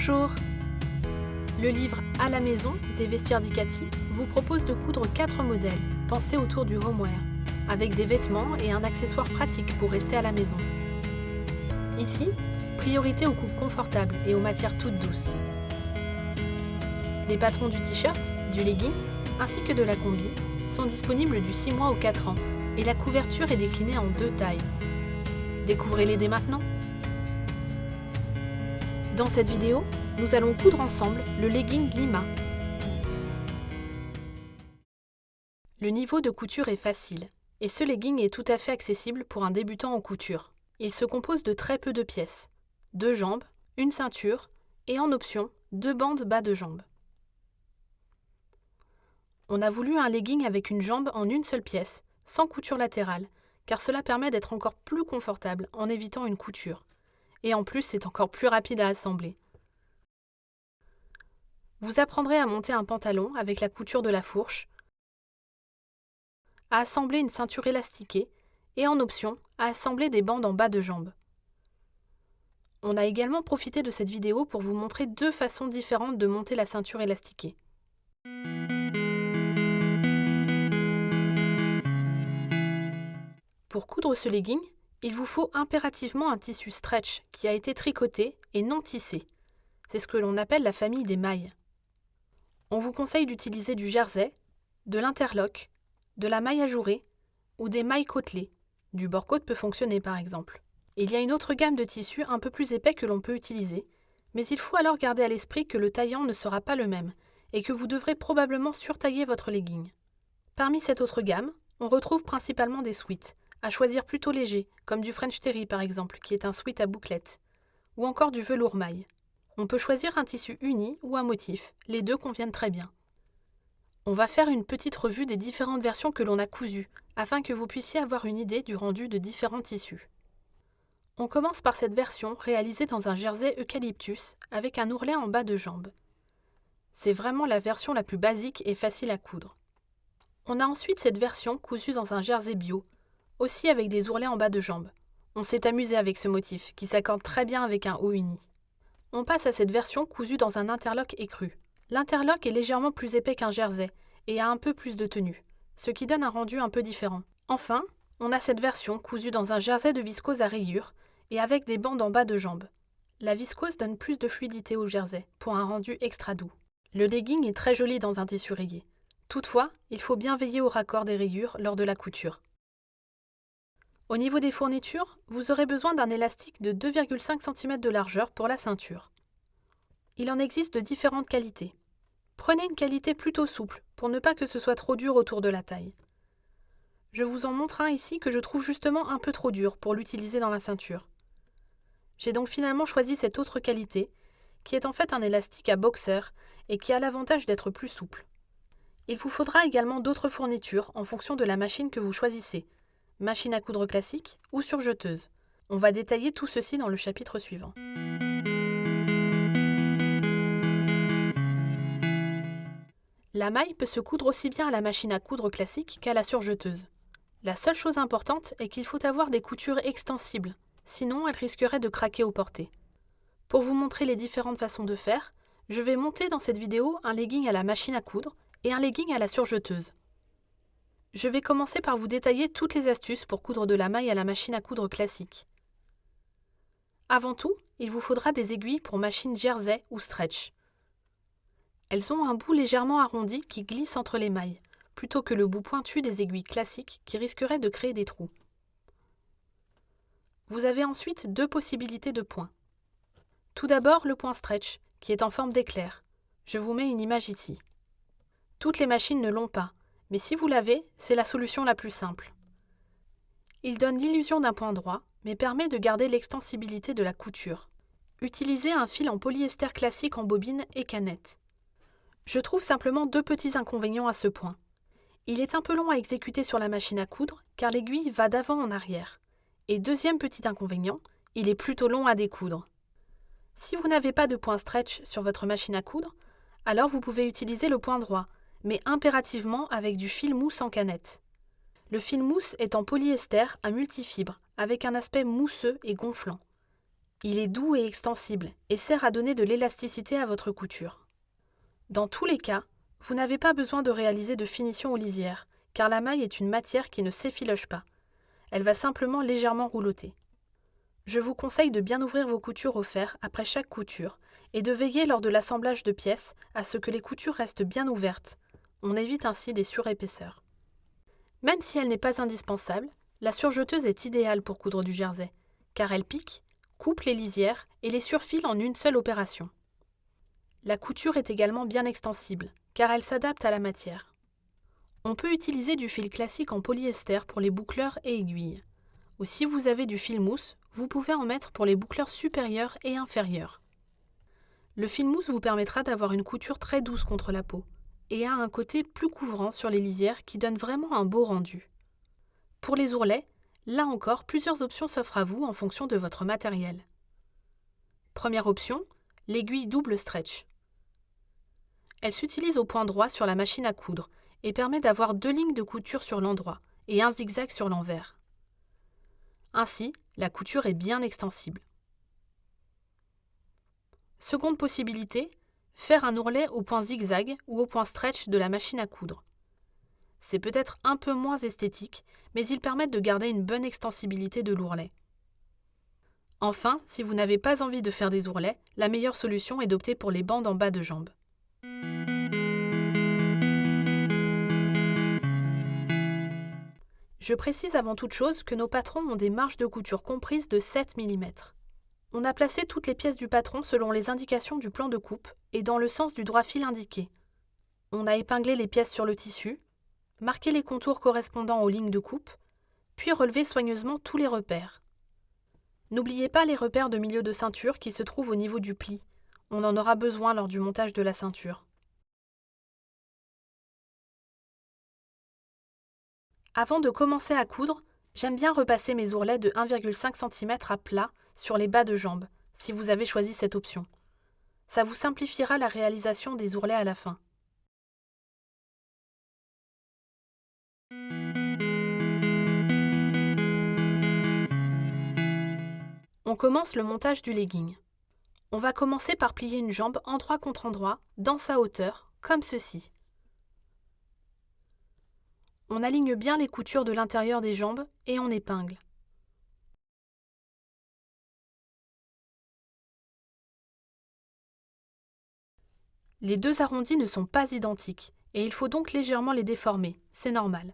Bonjour! Le livre « À la maison » des Vestiaires d'Icati vous propose de coudre 4 modèles pensés autour du homeware, avec des vêtements et un accessoire pratique pour rester à la maison. Ici, priorité aux coupes confortables et aux matières toutes douces. Les patrons du t-shirt, du legging, ainsi que de la combi sont disponibles du 6 mois au 4 ans et la couverture est déclinée en 2 tailles. Découvrez-les dès maintenant! Dans cette vidéo, nous allons coudre ensemble le legging Lima. Le niveau de couture est facile, et ce legging est tout à fait accessible pour un débutant en couture. Il se compose de très peu de pièces, 2 jambes, une ceinture et en option, 2 bandes bas de jambe. On a voulu un legging avec une jambe en une seule pièce, sans couture latérale, car cela permet d'être encore plus confortable en évitant une couture. Et en plus, c'est encore plus rapide à assembler. Vous apprendrez à monter un pantalon avec la couture de la fourche, à assembler une ceinture élastiquée et en option, à assembler des bandes en bas de jambe. On a également profité de cette vidéo pour vous montrer 2 façons différentes de monter la ceinture élastiquée. Pour coudre ce legging, il vous faut impérativement un tissu stretch qui a été tricoté et non tissé. C'est ce que l'on appelle la famille des mailles. On vous conseille d'utiliser du jersey, de l'interlock, de la maille ajourée ou des mailles côtelées. Du bord-côte peut fonctionner par exemple. Il y a une autre gamme de tissus un peu plus épais que l'on peut utiliser, mais il faut alors garder à l'esprit que le taillant ne sera pas le même et que vous devrez probablement surtailler votre legging. Parmi cette autre gamme, on retrouve principalement des sweats, à choisir plutôt légers, comme du French Terry par exemple, qui est un sweat à bouclettes, ou encore du velours maille. On peut choisir un tissu uni ou un motif, les deux conviennent très bien. On va faire une petite revue des différentes versions que l'on a cousues, afin que vous puissiez avoir une idée du rendu de différents tissus. On commence par cette version réalisée dans un jersey eucalyptus avec un ourlet en bas de jambe. C'est vraiment la version la plus basique et facile à coudre. On a ensuite cette version cousue dans un jersey bio, aussi avec des ourlets en bas de jambe. On s'est amusé avec ce motif, qui s'accorde très bien avec un haut uni. On passe à cette version cousue dans un interlock écru. L'interlock est légèrement plus épais qu'un jersey et a un peu plus de tenue, ce qui donne un rendu un peu différent. Enfin, on a cette version cousue dans un jersey de viscose à rayures et avec des bandes en bas de jambe. La viscose donne plus de fluidité au jersey, pour un rendu extra doux. Le legging est très joli dans un tissu rayé. Toutefois, il faut bien veiller au raccord des rayures lors de la couture. Au niveau des fournitures, vous aurez besoin d'un élastique de 2,5 cm de largeur pour la ceinture. Il en existe de différentes qualités. Prenez une qualité plutôt souple pour ne pas que ce soit trop dur autour de la taille. Je vous en montre un ici que je trouve justement un peu trop dur pour l'utiliser dans la ceinture. J'ai donc finalement choisi cette autre qualité, qui est en fait un élastique à boxeur et qui a l'avantage d'être plus souple. Il vous faudra également d'autres fournitures en fonction de la machine que vous choisissez. Machine à coudre classique ou surjeteuse. On va détailler tout ceci dans le chapitre suivant. La maille peut se coudre aussi bien à la machine à coudre classique qu'à la surjeteuse. La seule chose importante est qu'il faut avoir des coutures extensibles, sinon elles risqueraient de craquer au porté. Pour vous montrer les différentes façons de faire, je vais monter dans cette vidéo un legging à la machine à coudre et un legging à la surjeteuse. Je vais commencer par vous détailler toutes les astuces pour coudre de la maille à la machine à coudre classique. Avant tout, il vous faudra des aiguilles pour machine jersey ou stretch. Elles ont un bout légèrement arrondi qui glisse entre les mailles, plutôt que le bout pointu des aiguilles classiques qui risqueraient de créer des trous. Vous avez ensuite 2 possibilités de points. Tout d'abord, le point stretch, qui est en forme d'éclair. Je vous mets une image ici. Toutes les machines ne l'ont pas, mais si vous l'avez, c'est la solution la plus simple. Il donne l'illusion d'un point droit, mais permet de garder l'extensibilité de la couture. Utilisez un fil en polyester classique en bobine et canette. Je trouve simplement 2 petits inconvénients à ce point. Il est un peu long à exécuter sur la machine à coudre, car l'aiguille va d'avant en arrière. Et deuxième petit inconvénient, il est plutôt long à découdre. Si vous n'avez pas de point stretch sur votre machine à coudre, alors vous pouvez utiliser le point droit, mais impérativement avec du fil mousse en canette. Le fil mousse est en polyester à multifibres, avec un aspect mousseux et gonflant. Il est doux et extensible et sert à donner de l'élasticité à votre couture. Dans tous les cas, vous n'avez pas besoin de réaliser de finition aux lisières, car la maille est une matière qui ne s'effiloche pas. Elle va simplement légèrement roulotter. Je vous conseille de bien ouvrir vos coutures au fer après chaque couture et de veiller lors de l'assemblage de pièces à ce que les coutures restent bien ouvertes. On évite ainsi des surépaisseurs. Même si elle n'est pas indispensable, la surjeteuse est idéale pour coudre du jersey, car elle pique, coupe les lisières et les surfile en une seule opération. La couture est également bien extensible, car elle s'adapte à la matière. On peut utiliser du fil classique en polyester pour les boucleurs et aiguilles. Ou si vous avez du fil mousse, vous pouvez en mettre pour les boucleurs supérieurs et inférieurs. Le fil mousse vous permettra d'avoir une couture très douce contre la peau et a un côté plus couvrant sur les lisières qui donne vraiment un beau rendu. Pour les ourlets, là encore, plusieurs options s'offrent à vous en fonction de votre matériel. Première option, l'aiguille double stretch. Elle s'utilise au point droit sur la machine à coudre et permet d'avoir 2 lignes de couture sur l'endroit et un zigzag sur l'envers. Ainsi, la couture est bien extensible. Seconde possibilité, faire un ourlet au point zigzag ou au point stretch de la machine à coudre. C'est peut-être un peu moins esthétique, mais ils permettent de garder une bonne extensibilité de l'ourlet. Enfin, si vous n'avez pas envie de faire des ourlets, la meilleure solution est d'opter pour les bandes en bas de jambe. Je précise avant toute chose que nos patrons ont des marges de couture comprises de 7 mm. On a placé toutes les pièces du patron selon les indications du plan de coupe et dans le sens du droit fil indiqué. On a épinglé les pièces sur le tissu, marqué les contours correspondant aux lignes de coupe, puis relevé soigneusement tous les repères. N'oubliez pas les repères de milieu de ceinture qui se trouvent au niveau du pli. On en aura besoin lors du montage de la ceinture. Avant de commencer à coudre, j'aime bien repasser mes ourlets de 1,5 cm à plat sur les bas de jambe, si vous avez choisi cette option. Ça vous simplifiera la réalisation des ourlets à la fin. On commence le montage du legging. On va commencer par plier une jambe endroit contre endroit, dans sa hauteur, comme ceci. On aligne bien les coutures de l'intérieur des jambes et on épingle. Les deux arrondis ne sont pas identiques et il faut donc légèrement les déformer, c'est normal.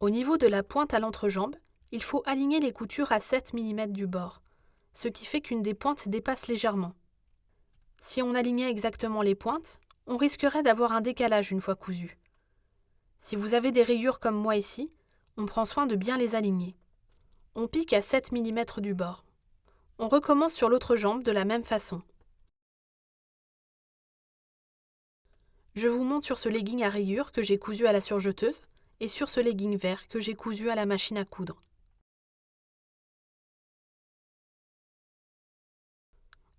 Au niveau de la pointe à l'entrejambe, il faut aligner les coutures à 7 mm du bord, ce qui fait qu'une des pointes dépasse légèrement. Si on alignait exactement les pointes, on risquerait d'avoir un décalage une fois cousu. Si vous avez des rayures comme moi ici, on prend soin de bien les aligner. On pique à 7 mm du bord. On recommence sur l'autre jambe de la même façon. Je vous montre sur ce legging à rayures que j'ai cousu à la surjeteuse et sur ce legging vert que j'ai cousu à la machine à coudre.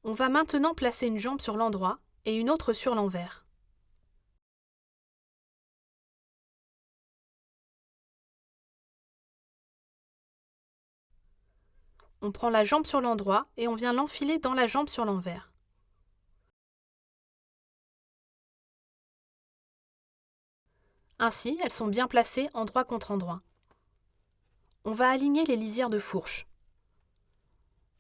On va maintenant placer une jambe sur l'endroit et une autre sur l'envers. On prend la jambe sur l'endroit et on vient l'enfiler dans la jambe sur l'envers. Ainsi, elles sont bien placées endroit contre endroit. On va aligner les lisières de fourche.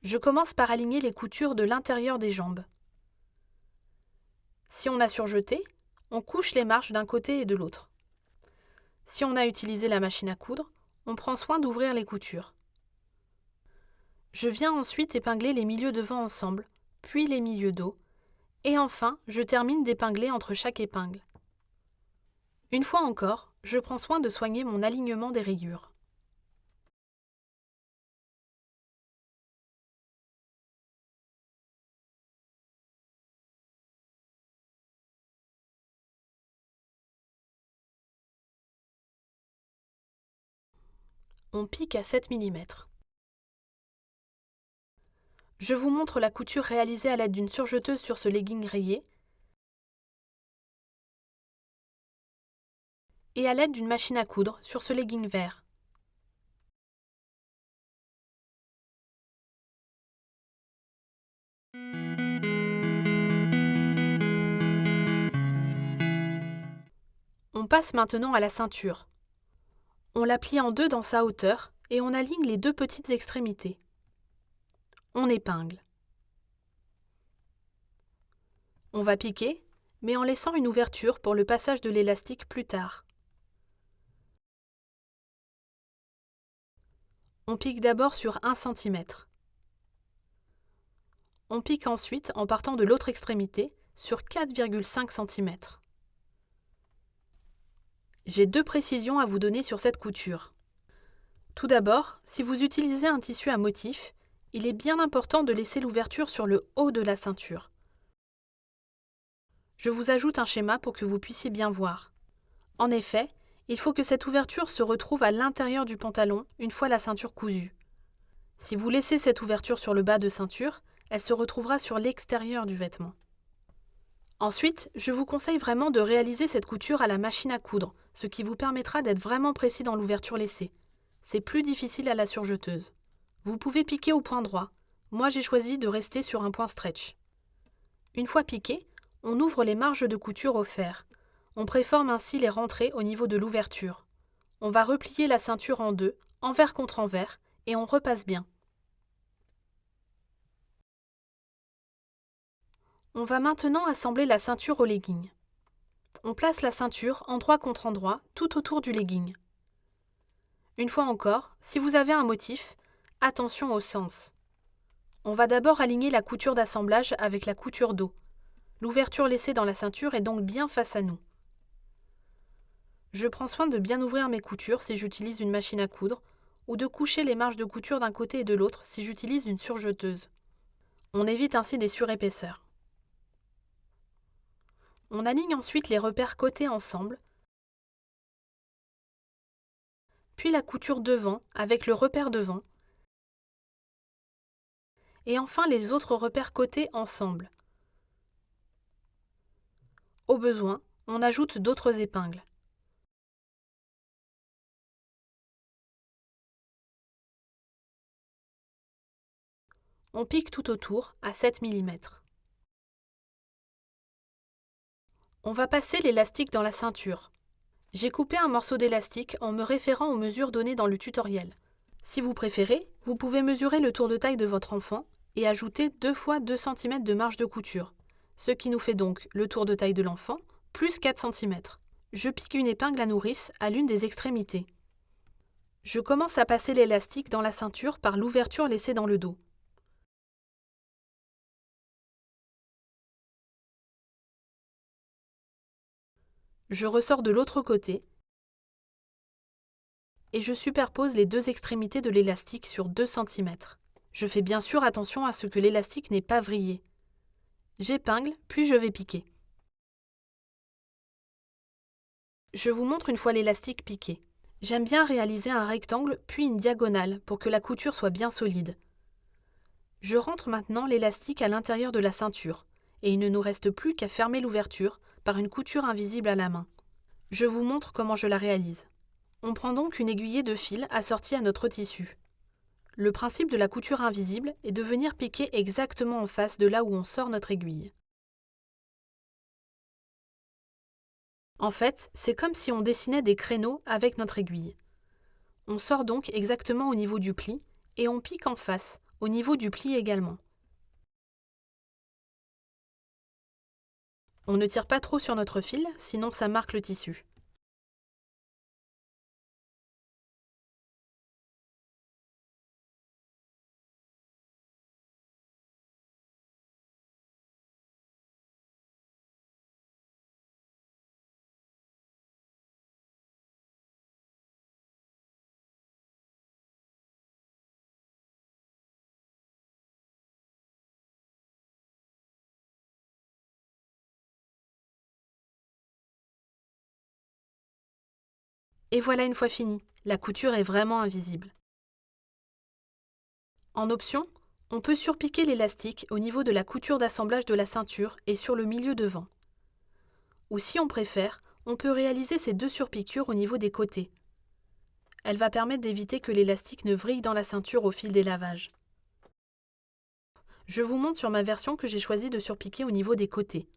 Je commence par aligner les coutures de l'intérieur des jambes. Si on a surjeté, on couche les marches d'un côté et de l'autre. Si on a utilisé la machine à coudre, on prend soin d'ouvrir les coutures. Je viens ensuite épingler les milieux devant ensemble, puis les milieux dos, et enfin, je termine d'épingler entre chaque épingle. Une fois encore, je prends soin de soigner mon alignement des rayures. On pique à 7 mm. Je vous montre la couture réalisée à l'aide d'une surjeteuse sur ce legging rayé et à l'aide d'une machine à coudre sur ce legging vert. On passe maintenant à la ceinture. On la plie en deux dans sa hauteur et on aligne les deux petites extrémités. On épingle. On va piquer, mais en laissant une ouverture pour le passage de l'élastique plus tard. On pique d'abord sur 1 cm. On pique ensuite en partant de l'autre extrémité sur 4,5 cm. J'ai deux précisions à vous donner sur cette couture. Tout d'abord, si vous utilisez un tissu à motif, il est bien important de laisser l'ouverture sur le haut de la ceinture. Je vous ajoute un schéma pour que vous puissiez bien voir. En effet, il faut que cette ouverture se retrouve à l'intérieur du pantalon une fois la ceinture cousue. Si vous laissez cette ouverture sur le bas de ceinture, elle se retrouvera sur l'extérieur du vêtement. Ensuite, je vous conseille vraiment de réaliser cette couture à la machine à coudre, ce qui vous permettra d'être vraiment précis dans l'ouverture laissée. C'est plus difficile à la surjeteuse. Vous pouvez piquer au point droit. Moi, j'ai choisi de rester sur un point stretch. Une fois piqué, on ouvre les marges de couture au fer. On préforme ainsi les rentrées au niveau de l'ouverture. On va replier la ceinture en deux, envers contre envers, et on repasse bien. On va maintenant assembler la ceinture au legging. On place la ceinture endroit contre endroit tout autour du legging. Une fois encore, si vous avez un motif, attention au sens. On va d'abord aligner la couture d'assemblage avec la couture dos. L'ouverture laissée dans la ceinture est donc bien face à nous. Je prends soin de bien ouvrir mes coutures si j'utilise une machine à coudre, ou de coucher les marges de couture d'un côté et de l'autre si j'utilise une surjeteuse. On évite ainsi des surépaisseurs. On aligne ensuite les repères côtés ensemble, puis la couture devant avec le repère devant, et enfin les autres repères côtés ensemble. Au besoin, on ajoute d'autres épingles. On pique tout autour à 7 mm. On va passer l'élastique dans la ceinture. J'ai coupé un morceau d'élastique en me référant aux mesures données dans le tutoriel. Si vous préférez, vous pouvez mesurer le tour de taille de votre enfant et ajouter 2 fois 2 cm de marge de couture, ce qui nous fait donc le tour de taille de l'enfant plus 4 cm. Je pique une épingle à nourrice à l'une des extrémités. Je commence à passer l'élastique dans la ceinture par l'ouverture laissée dans le dos. Je ressors de l'autre côté et je superpose les deux extrémités de l'élastique sur 2 cm. Je fais bien sûr attention à ce que l'élastique n'ait pas vrillé. J'épingle, puis je vais piquer. Je vous montre une fois l'élastique piqué. J'aime bien réaliser un rectangle puis une diagonale pour que la couture soit bien solide. Je rentre maintenant l'élastique à l'intérieur de la ceinture et il ne nous reste plus qu'à fermer l'ouverture par une couture invisible à la main. Je vous montre comment je la réalise. On prend donc une aiguillée de fil assortie à notre tissu. Le principe de la couture invisible est de venir piquer exactement en face de là où on sort notre aiguille. En fait, c'est comme si on dessinait des créneaux avec notre aiguille. On sort donc exactement au niveau du pli et on pique en face, au niveau du pli également. On ne tire pas trop sur notre fil, sinon ça marque le tissu. Et voilà une fois fini, la couture est vraiment invisible. En option, On peut surpiquer l'élastique au niveau de la couture d'assemblage de la ceinture et sur le milieu devant. Ou si on préfère, on peut réaliser ces deux surpiqûres au niveau des côtés. Elle va permettre d'éviter que l'élastique ne vrille dans la ceinture au fil des lavages. Je vous montre sur ma version que j'ai choisi de surpiquer au niveau des côtés.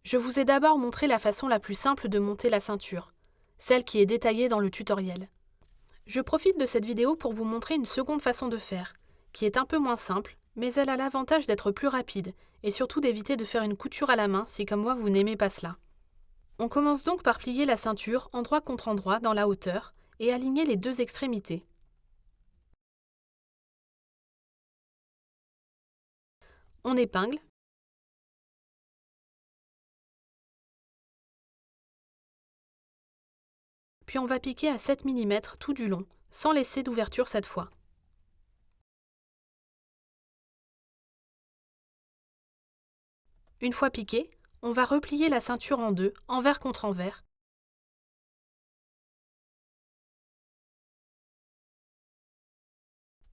Je vous ai d'abord montré la façon la plus simple de monter la ceinture, celle qui est détaillée dans le tutoriel. Je profite de cette vidéo pour vous montrer une seconde façon de faire, qui est un peu moins simple, mais elle a l'avantage d'être plus rapide et surtout d'éviter de faire une couture à la main si comme moi vous n'aimez pas cela. On commence donc par plier la ceinture endroit contre endroit dans la hauteur et aligner les deux extrémités. On épingle. Puis on va piquer à 7 mm tout du long, sans laisser d'ouverture cette fois. Une fois piqué, on va replier la ceinture en deux, envers contre envers.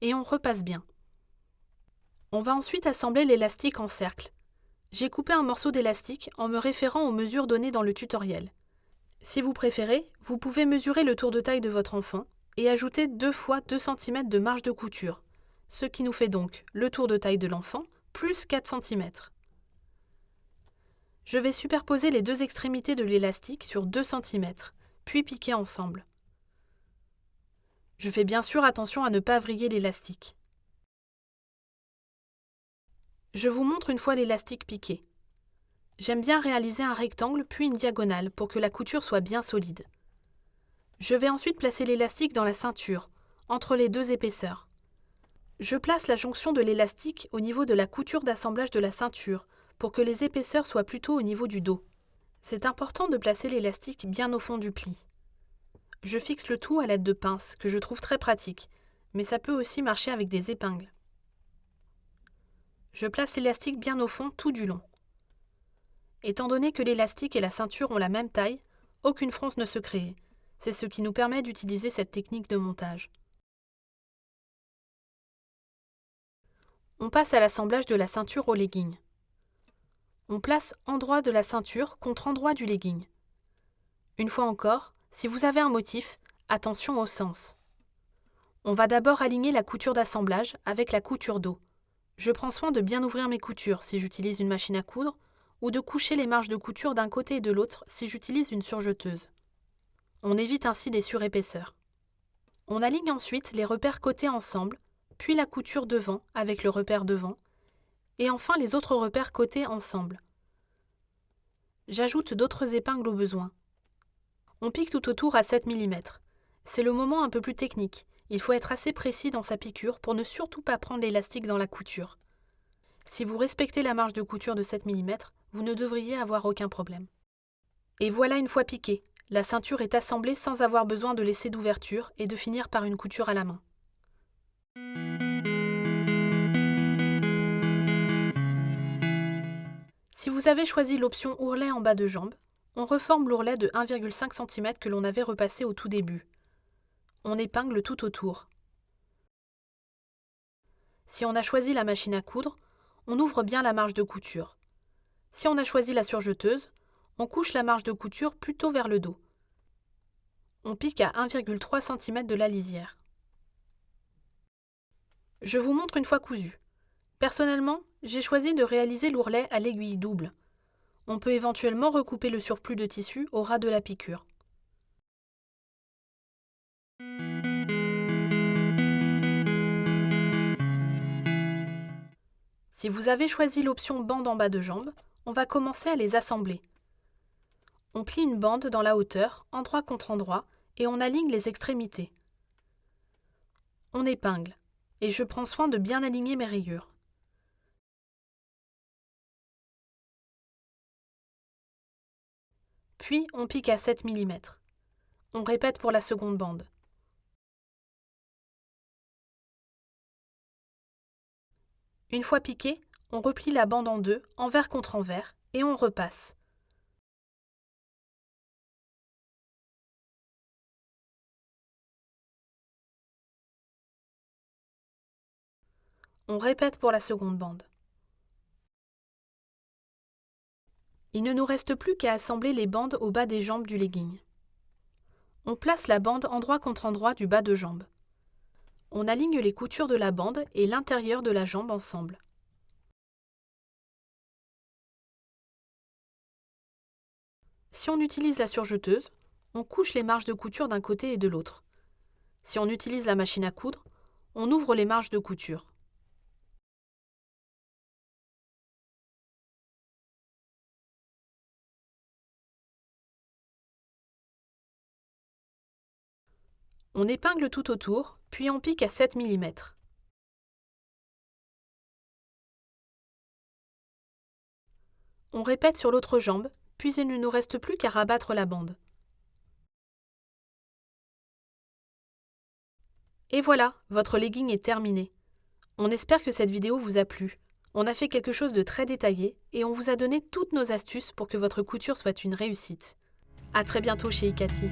Et on repasse bien. On va ensuite assembler l'élastique en cercle. J'ai coupé un morceau d'élastique en me référant aux mesures données dans le tutoriel. Si vous préférez, vous pouvez mesurer le tour de taille de votre enfant et ajouter 2 fois 2 cm de marge de couture, ce qui nous fait donc le tour de taille de l'enfant plus 4 cm. Je vais superposer les deux extrémités de l'élastique sur 2 cm, puis piquer ensemble. Je fais bien sûr attention à ne pas vriller l'élastique. Je vous montre une fois l'élastique piqué. J'aime bien réaliser un rectangle puis une diagonale pour que la couture soit bien solide. Je vais ensuite placer l'élastique dans la ceinture, entre les deux épaisseurs. Je place la jonction de l'élastique au niveau de la couture d'assemblage de la ceinture pour que les épaisseurs soient plutôt au niveau du dos. C'est important de placer l'élastique bien au fond du pli. Je fixe le tout à l'aide de pinces, que je trouve très pratique, mais ça peut aussi marcher avec des épingles. Je place l'élastique bien au fond tout du long. Étant donné que l'élastique et la ceinture ont la même taille, aucune fronce ne se crée. C'est ce qui nous permet d'utiliser cette technique de montage. On passe à l'assemblage de la ceinture au legging. On place endroit de la ceinture contre endroit du legging. Une fois encore, si vous avez un motif, attention au sens. On va d'abord aligner la couture d'assemblage avec la couture dos. Je prends soin de bien ouvrir mes coutures si j'utilise une machine à coudre, ou de coucher les marges de couture d'un côté et de l'autre si j'utilise une surjeteuse. On évite ainsi des surépaisseurs. On aligne ensuite les repères côtés ensemble, puis la couture devant avec le repère devant, et enfin les autres repères côtés ensemble. J'ajoute d'autres épingles au besoin. On pique tout autour à 7 mm. C'est le moment un peu plus technique. Il faut être assez précis dans sa piqûre pour ne surtout pas prendre l'élastique dans la couture. Si vous respectez la marge de couture de 7 mm, vous ne devriez avoir aucun problème. Et voilà une fois piquée. La ceinture est assemblée sans avoir besoin de laisser d'ouverture et de finir par une couture à la main. Si vous avez choisi l'option ourlet en bas de jambe, on reforme l'ourlet de 1,5 cm que l'on avait repassé au tout début. On épingle tout autour. Si on a choisi la machine à coudre, on ouvre bien la marge de couture. Si on a choisi la surjeteuse, on couche la marge de couture plutôt vers le dos. On pique à 1,3 cm de la lisière. Je vous montre une fois cousu. Personnellement, j'ai choisi de réaliser l'ourlet à l'aiguille double. On peut éventuellement recouper le surplus de tissu au ras de la piqûre. Si vous avez choisi l'option bande en bas de jambe, on va commencer à les assembler. On plie une bande dans la hauteur, endroit contre endroit, et on aligne les extrémités. On épingle, et je prends soin de bien aligner mes rayures. Puis on pique à 7 mm. On répète pour la seconde bande. Une fois piqué, on replie la bande en deux, envers contre envers, et on repasse. On répète pour la seconde bande. Il ne nous reste plus qu'à assembler les bandes au bas des jambes du legging. On place la bande endroit contre endroit du bas de jambe. On aligne les coutures de la bande et l'intérieur de la jambe ensemble. Si on utilise la surjeteuse, on couche les marges de couture d'un côté et de l'autre. Si on utilise la machine à coudre, on ouvre les marges de couture. On épingle tout autour, puis on pique à 7 mm. On répète sur l'autre jambe, puis il ne nous reste plus qu'à rabattre la bande. Et voilà, votre legging est terminé. On espère que cette vidéo vous a plu. On a fait quelque chose de très détaillé et on vous a donné toutes nos astuces pour que votre couture soit une réussite. À très bientôt chez Ikati.